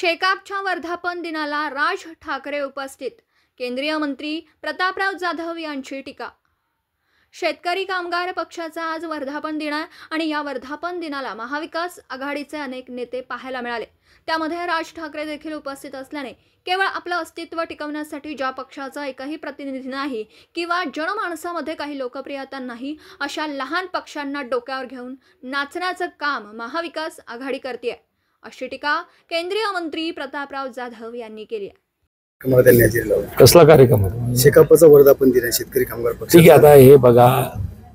शेकापच्या वर्धापन दिनाला राज ठाकरे उपस्थित, केंद्रीय मंत्री प्रतापराव जाधव यांची टीका। शेतकरी कामगार पक्षाचा आज वर्धापन दिन आहे आणि या वर्धापन दिनाला महाविकास आघाडीचे अनेक नेते पाहायला मिळाले। त्यामध्ये राज ठाकरे देखील उपस्थित असल्याने केवळ आपलं अस्तित्व टिकवण्यासाठी ज्या पक्षाचा एकही प्रतिनिधी नाही किंवा जनमानसामध्ये काही लोकप्रियता नाही अशा लहान पक्षांना डोक्यावर घेऊन नाचण्याचं काम महाविकास आघाडी करते, अशी टीका केंद्रीय मंत्री प्रतापराव जाधव यांनी केली आहे। कसला कार्यक्रम होता? शेकापचा वर्धापन दिन आहे शेतकरी कामगार पक्ष। ठीक आहे, आता हे बघा,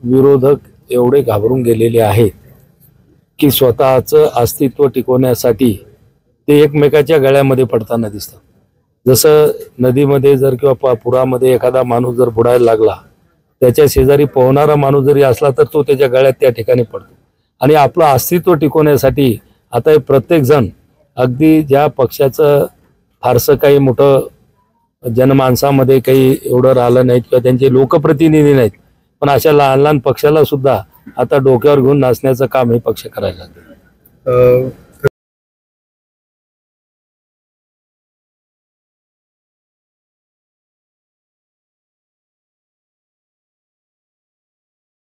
विरोधक एवढे घाबरून गेलेले आहेत की स्वतःचं अस्तित्व टिकवण्यासाठी ते एकमेकाच्या गळ्यामध्ये पडताना दिसतात। जसं नदीमध्ये जर किंवा पुरामध्ये एखादा माणूस जर बुडायला लागला, त्याच्या शेजारी पोहणारा माणूस जरी असला तर तो त्याच्या गळ्यात त्या ठिकाणी पडतो। आणि आपलं अस्तित्व टिकवण्यासाठी आता हे प्रत्येक जण, अगदी ज्या पक्षाचं फारसं काही मोठं जनमानसामध्ये काही एवढं राहिलं नाही किंवा त्यांचे लोकप्रतिनिधी नाहीत, पण अशा लहान लहान पक्षाला सुद्धा आता डोक्यावर घेऊन नाचण्याचं काम हे पक्ष करायला लागले।